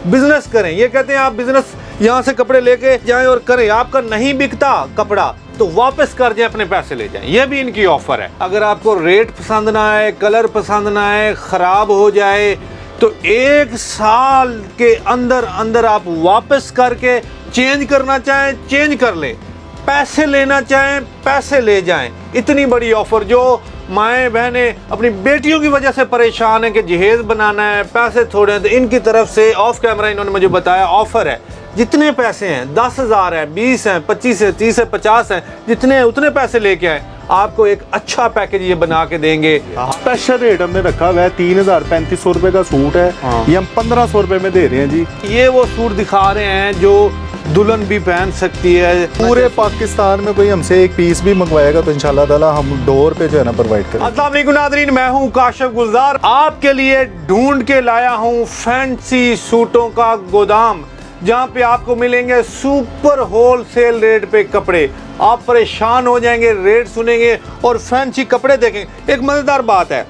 Business करें। ये कहते हैं आप बिजनेस यहाँ से कपड़े लेके जाएं और करें, आपका नहीं बिकता कपड़ा तो वापस कर जाएं, अपने पैसे ले जाएं। ये भी इनकी ऑफर है। अगर आपको रेट पसंद ना आए, कलर पसंद ना आए, ख़राब हो जाए तो 1 साल के अंदर अंदर आप वापस करके चेंज करना चाहें चेंज कर लें, पैसे लेना चाहें पैसे ले जाएं। इतनी बड़ी ऑफर जो माएँ बहनें अपनी बेटियों की वजह से परेशान हैं कि जहेज़ बनाना है, पैसे थोड़े हैं, तो इनकी तरफ से ऑफ कैमरा इन्होंने मुझे बताया ऑफ़र है। जितने पैसे हैं 10,000 हैं, 20 हैं, 25 हैं, 30 हैं, 50 हैं, जितने हैं उतने पैसे लेके आए, आपको एक अच्छा पैकेज ये बना के देंगे। स्पेशल रेट हमने रखा हुआ है 3,3500 रुपये का सूट है। ये हम 1500 रुपये में दे रहे हैं जी। ये वो सूट दिखा रहे हैं जो दुल्हन भी पहन सकती है। पूरे पाकिस्तान में कोई हमसे एक पीस भी मंगवाएगा तो इंशाल्लाह ताला हम डोर पे जो है ना प्रोवाइड करेंगे। अस्सलाम वालेकुम नाज़रीन, मैं हूँ काशिफ गुलजार, आपके लिए ढूंढ के लाया हूँ फैंसी सूटों का गोदाम, जहाँ पे आपको मिलेंगे सुपर होलसेल रेट पे कपड़े। आप परेशान हो जाएंगे रेट सुनेंगे और फैंसी कपड़े देखेंगे। एक मज़ेदार बात है,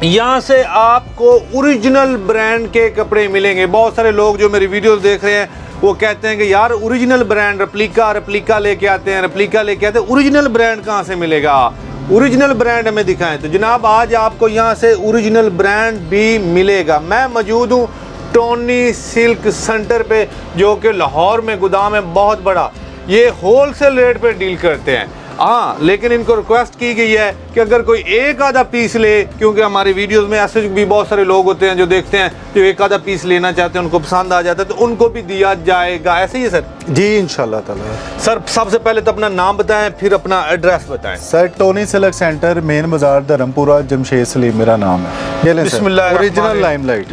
यहाँ से आपको ओरिजिनल ब्रांड के कपड़े मिलेंगे। बहुत सारे लोग जो मेरी वीडियोस देख रहे हैं वो कहते हैं कि यार ओरिजिनल ब्रांड रेप्लिका लेके आते हैं, रेप्लिका लेके आते हैं, ओरिजिनल ब्रांड कहाँ से मिलेगा? ओरिजिनल ब्रांड हमें दिखाएं। तो जनाब आज आपको यहाँ से ओरिजिनल ब्रांड भी मिलेगा। मैं मौजूद हूँ टोनी सिल्क सेंटर पे, जो कि लाहौर में गोदाम है बहुत बड़ा। ये होलसेल रेट पे डील करते हैं। हाँ, लेकिन इनको रिक्वेस्ट की गई है कि अगर कोई एक आधा पीस ले, क्योंकि हमारी वीडियोस में ऐसे भी बहुत सारे लोग होते हैं जो देखते हैं जो एक आधा पीस लेना चाहते हैं, उनको पसंद आ जाता है तो उनको भी दिया जाएगा। ऐसे ही है सर? जी इंशाल्लाह ताला। सर सबसे पहले तो अपना नाम बताएं, फिर अपना एड्रेस बताएं। Sir Tony silk centre, main बाजार, धर्मपुरा, जमशेद सलीम मेरा नाम है। बिस्मिल्लाह, ओरिजिनल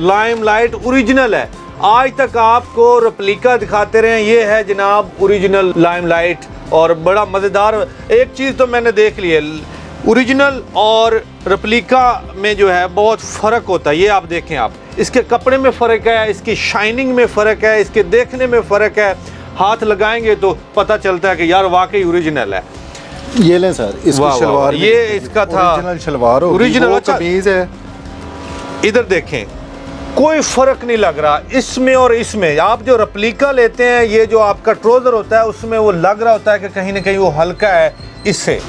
लाइमलाइट ओरिजिनल है। आज तक आपको रेप्लिका दिखाते रहे, ये है जनाब ओरिजिनल लाइमलाइट। और बड़ा मज़ेदार एक चीज़ तो मैंने देख ली है, ओरिजिनल और रेप्लिका में जो है बहुत फ़र्क होता है। ये आप देखें, आप इसके कपड़े में फ़र्क है, इसकी शाइनिंग में फ़र्क है, इसके देखने में फ़र्क है। हाथ लगाएंगे तो पता चलता है कि यार वाकई ओरिजिनल है। ये लें सर, इसकी शलवार, ये इसका था ओरिजिनल शलवार, ओरिजिनल कमीज है। इधर देखें, कोई फ़र्क नहीं लग रहा इसमें और इसमें। आप जो रेप्लिका लेते हैं, ये जो आपका ट्राउज़र होता है उसमें वो लग रहा होता है कि कहीं ना कहीं वो हल्का है इससे,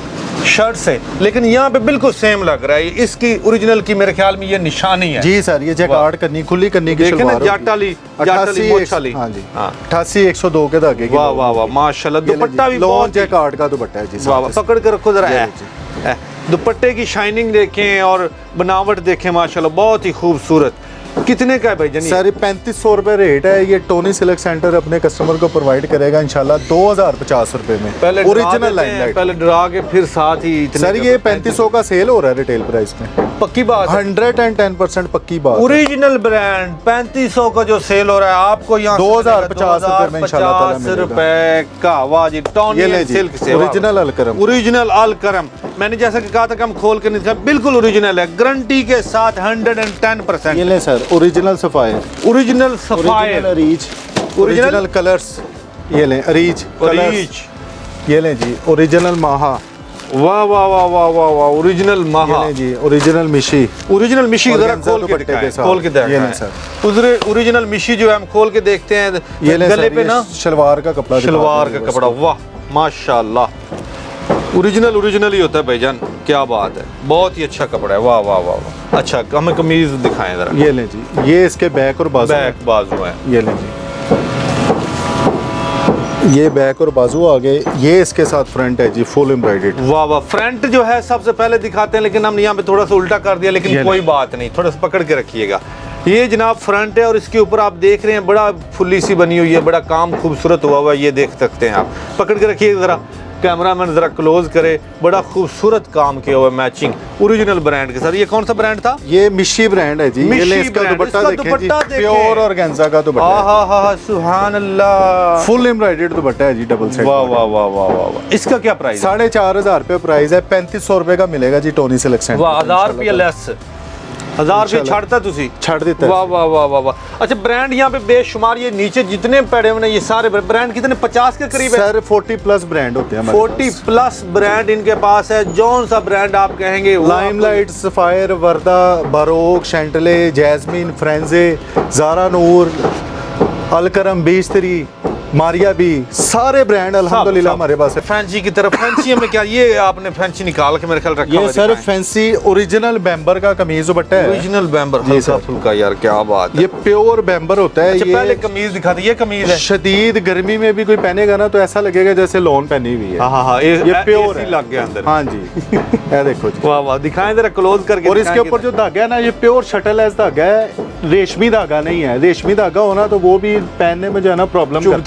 शर्ट से, लेकिन यहाँ पे बिल्कुल सेम लग रहा है। इसकी ओरिजिनल की मेरे ख्याल में ये निशानी है जी सर। ये जैकार्ड करनी, खुली करनी की शलवार होगी। जाटाली 88-102 के धागे की। वाह वाह वाह, माशाल्लाह। दुपट्टा भी बहुत जैकार्ड का दुपट्टा है जी। वाह वाह, पकड़ के रखो जरा। दुपट्टे की शाइनिंग देखें और बनावट देखें, माशाल्लाह बहुत ही खूबसूरत। कितने का है भाई जानी? सर 3500 रुपये रेट है। ये टोनी सिल्क सेंटर अपने कस्टमर को प्रोवाइड करेगा इंशाल्लाह 2050 रुपये में। पहले ओरिजिनल लाइमलाइट, पहले डरा के फिर साथ ही इतने सर ये 3500 का सेल हो रहा है रिटेल प्राइस में। पक्की बात, 110% पक्की बात। ओरिजिनल ब्रांड 3500 का जो सेल हो रहा है आपको यहाँ 2050 रुपये में इंशाल्लाह ताला मिलेगा। रुपए का। वाह जी, टोनी सिल्क से ओरिजिनल अलकरम। ओरिजिनल अलकरम, मैंने जैसा कि कहा था कि हम खोल के नहीं था, बिल्कुल ओरिजिनल है, गारंटी के साथ 110%। ये ले sir, original sapphire, original sapphire, Areej, original colours. ये लें अरीज, ये लें जी ओरिजिनल माहा। वाह वाह वाह वाह वाह वाह, ओरिजिनल माहा। ये लें जी ओरिजिनल मिशी। ओरिजिनल मिशी जरा खोल के दिखाएं, खोल के दिखाएं। ये लें सर, ओरिजिनल मिशी जो है हम खोल के देखते हैं। ये लें गले पे ना शलवार का कपड़ा, शलवार का कपड़ा। वाह माशाल्लाह, ओरिजिनल ही होता है भाईजान। क्या बात है, बहुत ही अच्छा कपड़ा है। वाह वाह वाह वाह। अच्छा, हमें कमीज दिखाएं जरा। ये लें जी, ये इसके बैक और बाजू, बैक बाजू है। ये लें जी, ये बैक और बाजू आ गए। ये इसके साथ फ्रंट है जी, फुल एम्ब्रॉयडर्ड। वाह वाह, फ्रंट जो है सबसे पहले दिखाते हैं, लेकिन हमने यहाँ पे थोड़ा सा उल्टा कर दिया, लेकिन कोई बात नहीं, थोड़ा सा पकड़ के रखिएगा। ये जनाब फ्रंट है और इसके ऊपर आप देख रहे हैं बड़ा फुल्ली सी बनी हुई है, बड़ा काम खूबसूरत हुआ हुआ है। ये देख सकते हैं आप, पकड़ के रखिएगा जरा, कैमरामैन जरा क्लोज करे। बड़ा खूबसूरत काम किया हुआ है, मैचिंग ओरिजिनल ब्रांड के साथ। ये कौन सा ब्रांड था? ये मिशी ब्रांड है जी। ये ले इसका दुपट्टा देखें जी, प्योर ऑर्गेन्जा का दुपट्टा है। हाँ हाँ हाँ, सुभान अल्लाह, फुल एम्ब्रॉयडर्ड दुपट्टा है जी, डबल साइड। वाह वाह वाह वाह वाह। इसका क्या प्राइस है? 4500 रुपये प्राइस है। 3500 रुपये का मिलेगा जी टोनी सिल्क सेंटर। वाह, 1000 रुपये लेस, 1000 रुपये छाड़ता तुसी छाड़ देता है। वाह वाह वाह वाह वाह। अच्छा, ब्रांड यहाँ पे बेशुमार, ये नीचे जितने पड़े हुए ये सारे ब्रांड कितने, 50 के करीब है सर? 40+ ब्रांड होते हैं हमारे 40+ ब्रांड इनके पास है। जौन सा ब्रांड आप कहेंगे, लाइमलाइट, सफायर, वर्दा, बारोक, शैंटले, जैस्मिन, फ्रेंजे, ज़ारा नूर, अलकरम, बीच3, मारिया भी, सारे ब्रांड अल्हम्दुलिल्लाह हमारे पास है। फैंसी की तरफ, फैंसी में क्या ये आपने फैंसी निकाल के मेरे ख्याल रखा ये हुआ सर दिखाएं। फैंसी ओरिजिनल बैम्बर का कमीज दुपट्टा है। ओरिजिनल बैम्बर, जी हल्का सर। फुल्का यार, क्या बात है। ये प्योर बैम्बर होता है। अच्छा पहले ये कमीज दिखाते, ये कमीज है। शदीद गर्मी में भी कोई पहनेगा ना तो ऐसा लगेगा जैसे लॉन पहनी हुई है। हाँ, ये प्योर AC है। लग गया अंदर। हाँ जी, ये देखो जी। वाह वाह, दिखाएं जरा क्लोज करके। और इसके ऊपर जो धागा है ना, ये प्योर शटल एस धागा है, रेशमी धागा नहीं है। रेशमी धागा होना तो वो भी पहनने में जो है ना प्रॉब्लम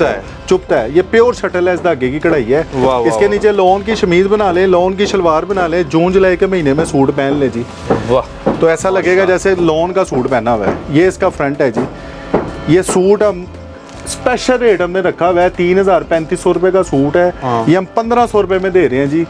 चुभता है। ये प्योर शटल एस धागे की कढ़ाई है। वाह, इसके वाह। नीचे लॉन की शमीज बना ले, लॉन की शलवार बना ले, जून जुलाई के महीने में सूट पहन ले जी, वाह, तो ऐसा लगेगा जैसे लॉन का सूट पहना हुआ है। ये इसका फ्रंट है जी। ये सूट हम स्पेशल रेट हमने रखा हुआ है, 3000-3500 रुपए का सूट है। हाँ। ये हम 1500 रुपए में दे रहे हैं जी।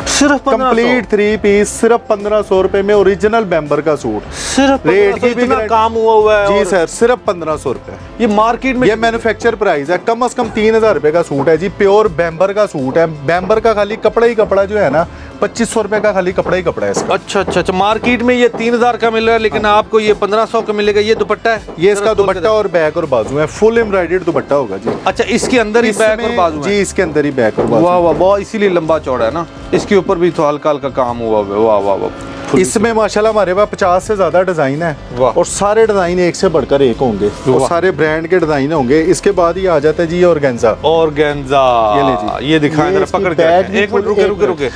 सिर्फ कंप्लीट 3 पीस सिर्फ 1500 रुपए में, ओरिजिनल बैम्बर का सूट। सिर्फ रेट की भी इतना गारंटी- काम हुआ है। जी और सर, सिर्फ 1500 रुपए। ये मार्केट में ये मैन्युफैक्चर प्राइस है, कम से कम 3000 रुपए का सूट है जी। प्योर बैम्बर का सूट है। बैम्बर का खाली कपड़ा ही कपड़ा जो है ना, 2500 रुपए का खाली कपड़ा ही कपड़ा है इसका। अच्छा अच्छा अच्छा, मार्केट में ये 3000 का मिल रहा है, लेकिन आपको ये 1500 का मिलेगा। ये दुपट्टा है, ये इसका जरा खोल के दुपट्टा और बैक और बाजू है, फुल एम्ब्रॉयडर्ड दुपट्टा होगा जी। अच्छा, इसके अंदर ही बैक और इसमें- बाजू है। जी, इसके अंदर ही बैक और बाजू। वाह वाह, बहुत इसीलिए लंबा चौड़ा है ना। इसके ऊपर भी तो हल्का हल्का काम हुआ है। वाह वाह वाह। इसमें माशाल्लाह हमारे पास 50 से ज्यादा डिजाइन है, वाह। और सारे डिजाइन एक से बढ़कर एक होंगे, और वाह। सारे ब्रांड के डिजाइन होंगे। इसके बाद ही आ जाता है जी ऑर्गेन्जा। ऑर्गेन्जा, ये ले जी। ये दिखाएं ये जरा, इसकी पकड़ के बैक रखें। भी एक मिनट फुल- रुके एक रुके रुके।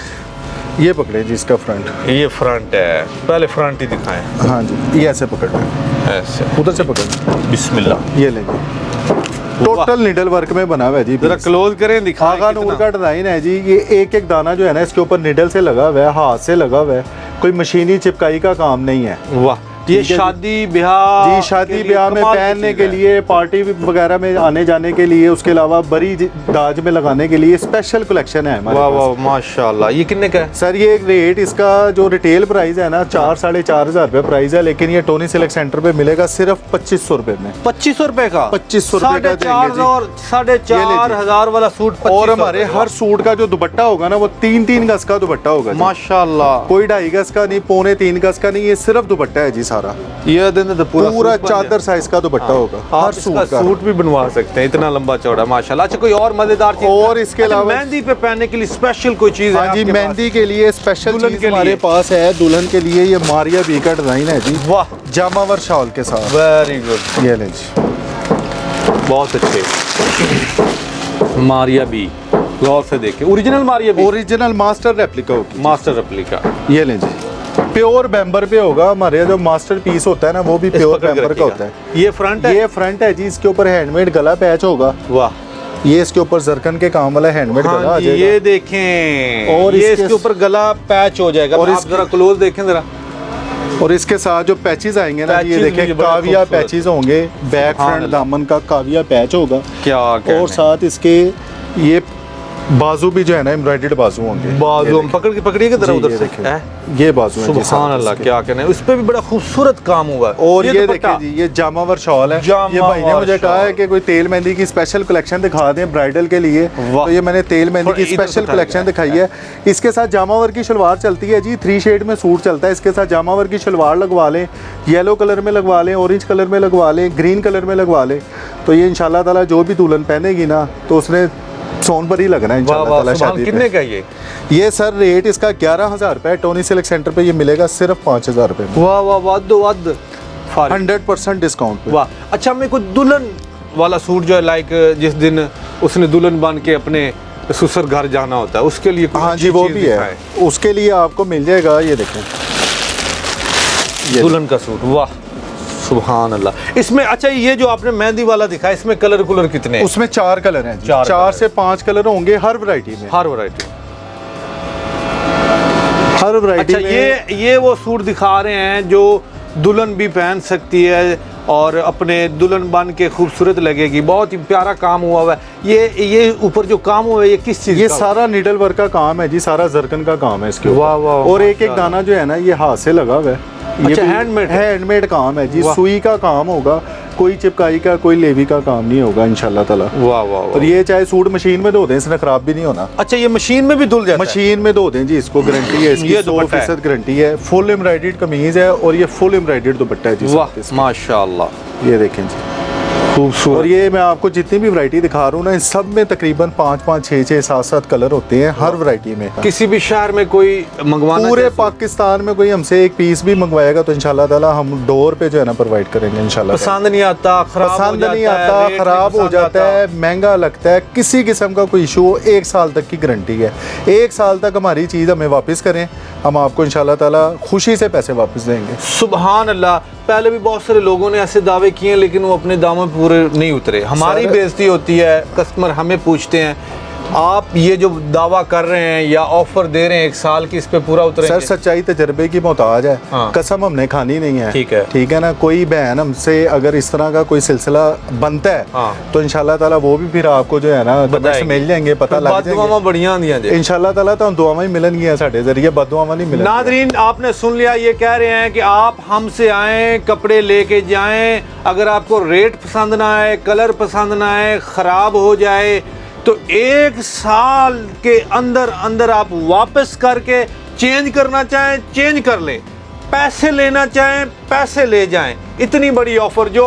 ये पकड़े जी इसका फ्रंट। ये फ्रंट है, पहले फ्रंट ही दिखाएं। हाँ जी, ये ऐसे पकड़ लें, ऐसे, उधर से पकड़, बिस्मिल्लाह। ये लेंगे। टोटल निडल वर्क में बना हुआ है जी। जरा क्लोज करें, दिखाएं आगा नूर कितना। का डिजाइन है जी। ये एक एक दाना जो है ना, इसके ऊपर निडल से लगा हुआ है, हाथ से लगा हुआ है, कोई मशीनी चिपकाई का काम नहीं है। वाह, ये ठीक है जी। शादी ब्याह जी, शादी ब्याह में पहनने के लिए, पार्टी वगैरह में आने जाने के लिए, उसके अलावा बड़ी दाज में लगाने के लिए स्पेशल कलेक्शन है हमारे वाह पास। वाह माशाल्लाह। ये कितने का है? सर ये रेट इसका जो रिटेल प्राइस है ना, 4-4.5 रुपए प्राइस है, लेकिन ये टोनी सिलेक्ट सेंटर पे मिलेगा सिर्फ 2500 रुपए में। 2500 रुपए का? 2500 रुपए का देंगे जी। 4,500 वाला सूट 2500 और हमारे रुपए का। हर सूट का जो दुपट्टा होगा ना, वो 3-3 गज का दुपट्टा होगा जी। माशाल्लाह। कोई 2.5 गज का नहीं, 2.25-3 गज का नहीं, ये सिर्फ दुपट्टा है जी सारा। ये दिन तो पूरा पूरा सूट बन चादर जाए। साइज का दुपट्टा होगा आप हर इसका सूट का। सूट भी बनवा सकते हैं, इतना लंबा चौड़ा माशाल्लाह। अच्छा, कोई और मजेदार चीज? और इसके अच्छा, अलावा- मेहंदी पे पहनने के लिए स्पेशल कोई चीज है हाँ जी, आपके मेहंदी के लिए स्पेशल दुल्हन चीज के हमारे लिए? पास है। दुल्हन के लिए ये मारिया बी का डिजाइन है जी, पास? वाह, जामावर शॉल के साथ। वेरी गुड, ये ले जी, बहुत अच्छे। मारिया बी, गौर से देखे, original Maria B, original master replica होगी। Master replica. ये ले जी, प्योर बैम्बर पे होगा। हमारे जो मास्टर पीस होता है ना, वो भी प्योर बैम्बर का होता है। ये फ्रंट है? ये फ्रंट है जी, इसके ऊपर हैंडमेड गला पैच होगा। वाह, ये इसके ऊपर जरकन के काम वाला हैंडमेड गला आ हाँ जी, जाएगा। ये देखें, और ये इसके- इसके ऊपर गला पैच हो जाएगा। और आप इसके- जरा क्लोज देखें जरा। और इसके साथ जो पैचेस आएंगे ना, ये पैचेस भी देखें बड़े काविया खूबसूरत। पैचेस होंगे। बैक सुभान फ्रंट अल्लाह। दामन का काविया पैच होगा। क्या और साथ इसके ये बाजू भी जो है ना, एम्ब्रॉयडर्ड बाजू होंगे। बाजू हम पकड़ के पकड़िएगा जरा जी, उधर ये से। देखें। हैं? ये बाजू है जी सुभान साथ अल्लाह, इसके। क्या कहना है, उस पे भी बड़ा खूबसूरत काम हुआ है। और ये दुपट्टा। देखिए जी, ये जामावर शॉल है। जामावर ये भाई ने मुझे कहा है शॉल। कि कोई तेल मेहंदी की स्पेशल कलेक्शन दिखा दें ब्राइडल के लिए, वाह। तो ये मैंने तेल मेहंदी थोड़ा की इधर स्पेशल से कलेक्शन उठाइए। दिखाई है। इसके साथ जामावर की शलवार चलती है जी, 3 शेड में सूट चलता है। इसके साथ जामावर की शलवार लगवा लें, येलो कलर में लगवा लें, ऑरेंज कलर में लगवा लें, ग्रीन कलर में लगवा लें, तो ये इंशाल्लाह ताला जो भी दुल्हन पहनेगी ना, तो उसने सोन पर ही लगना है वाह इंशाल्लाह वाह, ताला सुभान। शादी कितने पे। का ये? ये सर रेट इसका 11,000 रुपये है। टोनी सिलेक्ट सेंटर पे ये मिलेगा सिर्फ 5,000 रुपये में, वाह वाह वाह, दो वद 100% डिस्काउंट पे। वाह। अच्छा, मेरे को दुल्हन वाला सूट जो है, लाइक जिस दिन उसने दुल्हन बन के अपने ससुर घर जाना होता है, उसके लिए कोई हाँ अच्छी जी, वो चीज़ भी है। दिखाएं। उसके लिए आपको मिल जाएगा, ये देखें, ये दुल्हन का सूट। वाह, सुभान अल्लाह। इसमें अच्छा, ये जो आपने मेहंदी वाला दिखाया, इसमें कलर कुलर कितने हैं? उसमें 4 कलर हैं जी। 4 4 कलर से 5 कलर होंगे हर वैरायटी में। हर वैरायटी। हर वैरायटी अच्छा, में। ये वो सूट दिखा रहे हैं जो दुल्हन भी पहन सकती है और अपने दुल्हन बन के खूबसूरत लगेगी। बहुत ही प्यारा काम हुआ है। ये ऊपर जो काम हुआ है, ये किस चीज़ ये का? सारा नीडल वर्क का काम है जी, सारा जरकन का काम है इसके ऊपर। वाह, वाह, और एक एक माशाल्लाह। दाना जो है ना, ये हाथ से लगा हुआ है। अच्छा, हैंडमेड है? हैंडमेड काम है जी, वाह। सुई का काम होगा, कोई चिपकाई का, कोई लेवी का काम नहीं होगा इंशाल्लाह ताला। वाह वाह और वाह। ये चाहे सूट मशीन में धो दें, इसने खराब भी नहीं होना। अच्छा, ये मशीन में भी धुल जाता है? मशीन में धो दें जी, इसको गारंटी है इसकी, ये दुपट्टा है? 100% गारंटी है। फुल एम्ब्रॉयडर्ड कमीज है और ये फुल एम्ब्रॉयडर्ड दुपट्टा है जी वाह साथ इसके। माशाल्लाह। ये देखें जी, खूबसूरत। और ये मैं आपको जितनी भी वैरायटी दिखा रहा हूँ ना, इन सब में तकरीबन 5-5, 6-6, 7-7 कलर होते हैं हर वैरायटी में। किसी भी शहर में कोई मंगवाना पूरे चाहे- पाकिस्तान में कोई हमसे एक पीस भी मंगवाएगा तो इंशाल्लाह ताला हम डोर पे जो है ना प्रोवाइड करेंगे इंशाल्लाह। पसंद नहीं आता, खराब हो पसंद नहीं जाता है, आता, रेट खराब नहीं हो पसंद जाता आता। है, महंगा लगता है, किसी किस्म का कोई इशू हो, 1 साल तक की गारंटी है। 1 साल तक हमारी चीज़ हमें वापस करें, हम आपको इंशाल्लाह ताला खुशी से पैसे वापस देंगे। सुभान अल्लाह। पहले भी बहुत सारे लोगों ने ऐसे दावे किए हैं लेकिन वो अपने दामों पे पूरे नहीं उतरे। हमारी सर- बेइज्जती होती है, कस्टमर हमें पूछते हैं आप ये जो दावा कर रहे हैं या ऑफर दे रहे हैं 1 साल की, इस पे पूरा सर उतरेंगे? सच्चाई तजर्बे की मोहताज है। हाँ। कसम हमने खानी नहीं है। ठीक है। ठीक है ना। कोई बहन हमसे अगर इस तरह का कोई सिलसिला बनता है हाँ। तो इंशाल्लाह ताला वो भी फिर आपको जो है ना कमेंट्स मिल जाएंगे, पता लग जाएंगे दुआवां बढ़िया दिया जाए इंशाल्लाह ताला। तो दुआवां ही मिलनगी साढ़े जरिए, बददुआवां नहीं मिलनगी। नादरीन, आपने सुन लिया, ये कह रहे हैं कि आप हमसे आएँ, कपड़े लेके जाएं, अगर आपको रेट पसंद ना आए, कलर पसंद ना आए, ख़राब हो जाए तो 1 साल के अंदर अंदर आप वापस करके चेंज करना चाहें चेंज कर लें, पैसे लेना चाहें पैसे ले जाएं। इतनी बड़ी ऑफ़र जो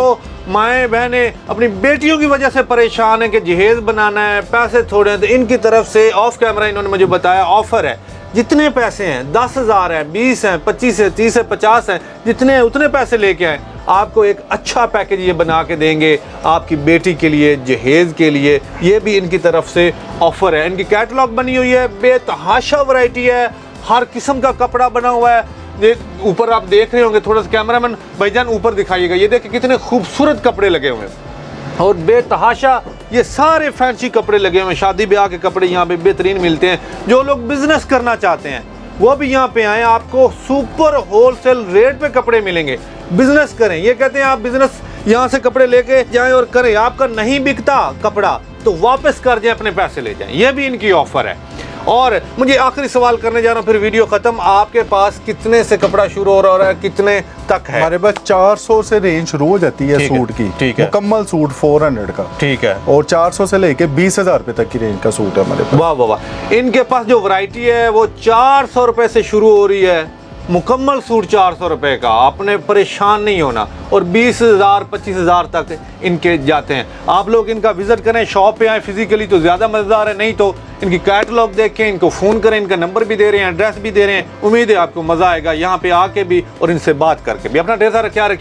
माएँ बहनें अपनी बेटियों की वजह से परेशान है कि जहेज़ बनाना है, पैसे थोड़े हैं, तो इनकी तरफ से ऑफ कैमरा इन्होंने मुझे बताया ऑफ़र है। जितने पैसे हैं 10,000 हैं, 20 हैं, 25 हैं, 30 हैं, 50 हैं, जितने हैं उतने पैसे लेके आएँ, आपको एक अच्छा पैकेज ये बना के देंगे आपकी बेटी के लिए, जहेज़ के लिए। ये भी इनकी तरफ से ऑफ़र है। इनकी कैटलॉग बनी हुई है, बेतहाशा वैरायटी है, हर किस्म का कपड़ा बना हुआ है। ये ऊपर आप देख रहे होंगे, थोड़ा सा कैमरामैन भाईजान ऊपर दिखाइएगा, ये देखिए कितने खूबसूरत कपड़े लगे हुए हैं और बेतहाशा ये सारे फैंसी कपड़े लगे हुए हैं। शादी ब्याह के कपड़े यहाँ पे बेहतरीन मिलते हैं। जो लोग बिजनेस करना चाहते हैं वो भी यहाँ पे आए, आपको सुपर होलसेल रेट पे कपड़े मिलेंगे। बिजनेस करें, ये कहते हैं आप बिजनेस यहाँ से कपड़े लेके जाएं और करें, आपका नहीं बिकता कपड़ा तो वापस कर जाएं, अपने पैसे ले जाएं। ये भी इनकी ऑफर है। और मुझे आखिरी सवाल करने जा रहा हूँ, फिर वीडियो खत्म। आपके पास कितने से कपड़ा शुरू हो रहा है, कितने तक है? हमारे पास 400 से रेंज शुरू हो जाती है ठीक है, सूट की। ठीक है। मुकम्मल सूट 400 का। ठीक है। और 400 से लेके 20,000 रुपए तक की रेंज का सूट है हमारे पास। वाह वाह वाह। इनके पास जो वैरायटी है वो 400 रुपए से शुरू हो रही है, मुकम्मल सूट 400 रुपए का, आपने परेशान नहीं होना। और 20,000 25,000 तक इनके जाते हैं। आप लोग इनका विजिट करें, शॉप पे आए फिजिकली तो ज़्यादा मज़ेदार है, नहीं तो इनकी कैटलॉग देखें, इनको फ़ोन करें, इनका नंबर भी दे रहे हैं, एड्रेस भी दे रहे हैं। उम्मीद है आपको मज़ा आएगा यहाँ पे आके भी और इनसे बात करके भी। अपना ढेर सारा ख्याल रखिए।